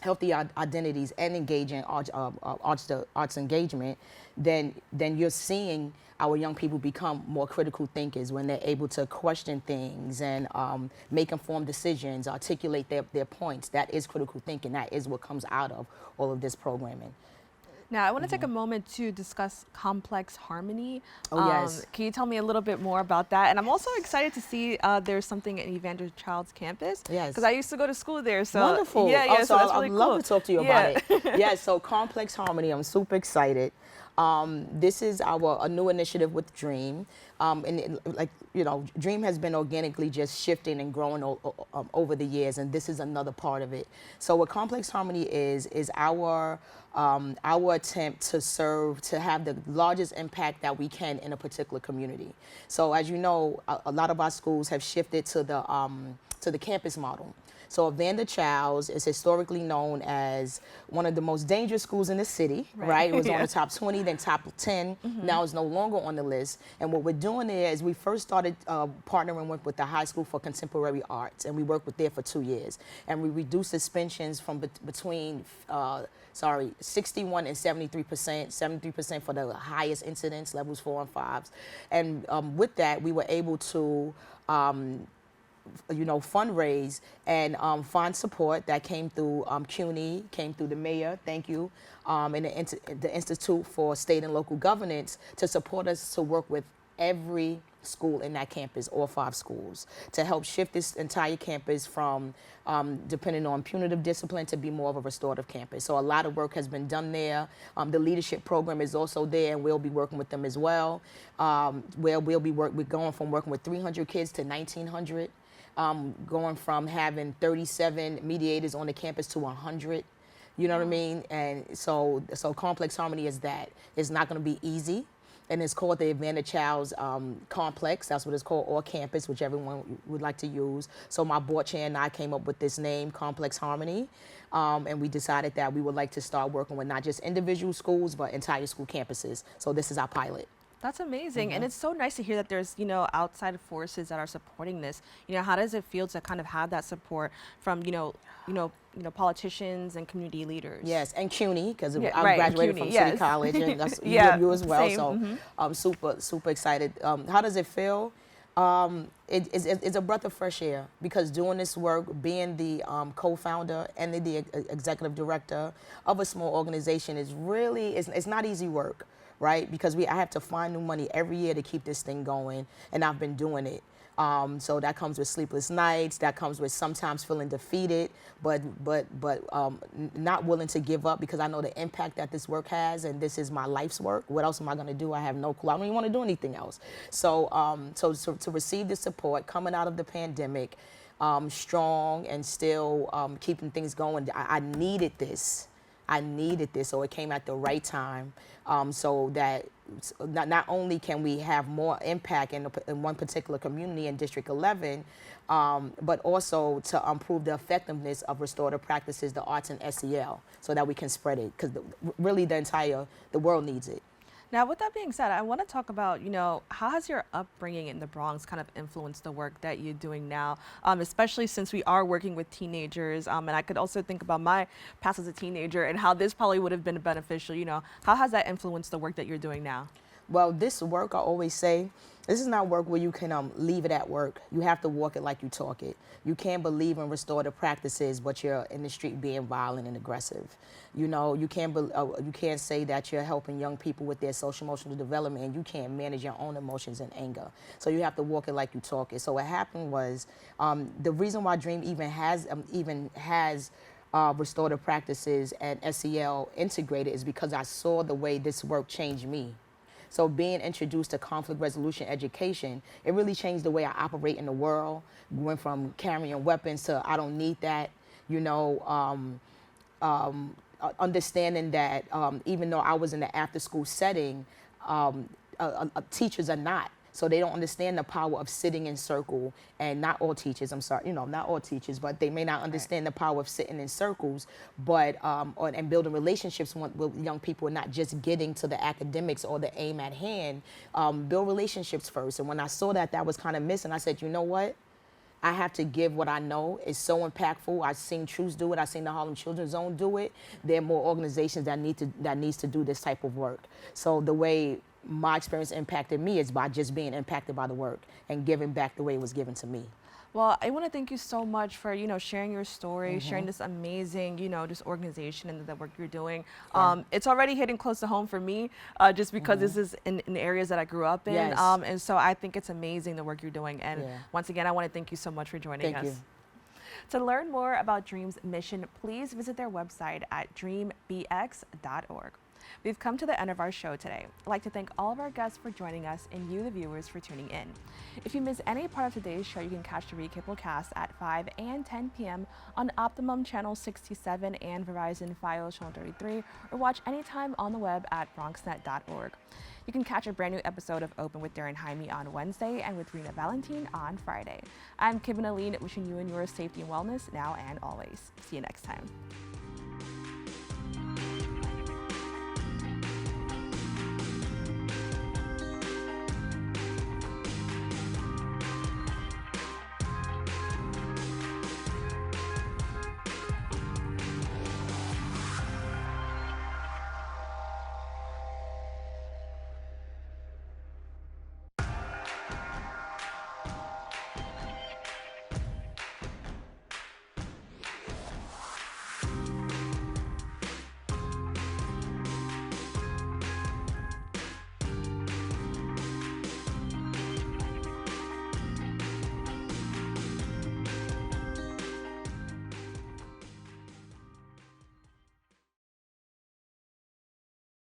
healthy identities and engaging arts engagement, then you're seeing our young people become more critical thinkers when they're able to question things and make informed decisions, articulate their points. That is critical thinking. That is what comes out of all of this programming. Now, I want to take a moment to discuss complex harmony. Oh, yes. Can you tell me a little bit more about that? And I'm also excited to see there's something at Evander Child's campus. Yes. Because I used to go to school there. So wonderful. Yeah, yeah. Oh, so that's really I'd cool. love to talk to you about it. Yes. So complex harmony. I'm super excited. This is a new initiative with D.R.E.A.M. D.R.E.A.M has been organically just shifting and growing over the years, and this is another part of it. So what complex harmony is our attempt to have the largest impact that we can in a particular community. So as you know, a lot of our schools have shifted to the campus model. So Evander Childs is historically known as one of the most dangerous schools in the city, right? It was on the top 20, then top 10. Now it's no longer on the list. And what we're doing there is we first started partnering with the High School for Contemporary Arts, and we worked with there for 2 years. And we reduced suspensions from between 61 and 73%, 73% for the highest incidence, levels 4 and 5s. And with that, we were able to fundraise and find support that came through CUNY, came through the mayor, thank you, and the Institute for State and Local Governance to support us to work with every school in that campus, all 5 schools, to help shift this entire campus from depending on punitive discipline to be more of a restorative campus. So a lot of work has been done there. The leadership program is also there, and we'll be working with them as well. Where we're going from working with 300 kids to 1,900. Going from having 37 mediators on the campus to 100, you know what I mean? And so complex harmony is that. It's not going to be easy, and it's called the Evander Childs Complex. That's what it's called, or campus, which everyone would like to use. So my board chair and I came up with this name, Complex Harmony, and we decided that we would like to start working with not just individual schools, but entire school campuses. So this is our pilot. That's amazing. And it's so nice to hear that there's, outside forces that are supporting this. How does it feel to kind of have that support from, politicians and community leaders? Yes, and CUNY, because I graduated CUNY, from City College, and that's you as well. Same. So I'm super excited. How does it feel? It's a breath of fresh air, because doing this work, being the co-founder and the executive director of a small organization is really, it's not easy work. Right? Because I have to find new money every year to keep this thing going, and I've been doing it. So that comes with sleepless nights. That comes with sometimes feeling defeated, but not willing to give up, because I know the impact that this work has, and this is my life's work. What else am I going to do? I have no clue. I don't even want to do anything else. So to receive the support coming out of the pandemic, strong and still keeping things going. I needed this. I needed this, so it came at the right time, so that not only can we have more impact in one particular community in District 11, but also to improve the effectiveness of restorative practices, the arts and SEL, so that we can spread it, because really the world needs it. Now, with that being said, I want to talk about, how has your upbringing in the Bronx kind of influenced the work that you're doing now, especially since we are working with teenagers, and I could also think about my past as a teenager and how this probably would have been beneficial. How has that influenced the work that you're doing now? Well, this work, I always say, this is not work where you can leave it at work. You have to walk it like you talk it. You can't believe in restorative practices, but you're in the street being violent and aggressive. You can't say that you're helping young people with their social emotional development, and you can't manage your own emotions and anger. So you have to walk it like you talk it. So what happened was, the reason why D.R.E.A.M even has restorative practices and SEL integrated is because I saw the way this work changed me. So being introduced to conflict resolution education, it really changed the way I operate in the world. Went from carrying weapons to I don't need that, understanding that even though I was in the after-school setting, teachers are not. So they don't understand the power of sitting in circle, and not all teachers, not all teachers, but they may not understand the power of sitting in circles, but and building relationships with young people, and not just getting to the academics or the aim at hand. Build relationships first. And when I saw that was kind of missing, I said, you know what? I have to give what I know. It's so impactful. I've seen Truth do it. I've seen the Harlem Children's Zone do it. There are more organizations that needs to do this type of work. So the way my experience impacted me is by just being impacted by the work and giving back the way it was given to me. Well, I want to thank you so much for, sharing your story, sharing this amazing, this organization and the work you're doing. It's already hitting close to home for me, just because this is in areas that I grew up in. Yes. And so I think it's amazing the work you're doing. And once again, I want to thank you so much for joining us. Thank you. To learn more about D.R.E.A.M's mission, please visit their website at dreambx.org. We've come to the end of our show today. I'd like to thank all of our guests for joining us and you, the viewers, for tuning in. If you miss any part of today's show, you can catch the recapcast at 5 and 10 p.m. on Optimum Channel 67 and Verizon Fios Channel 33, or watch anytime on the web at BronxNet.org. You can catch a brand new episode of Open with D.R.E.A.M Jaime on Wednesday and with Rena Valentine on Friday. I'm Kibin Alleyne, wishing you and yours safety and wellness now and always. See you next time.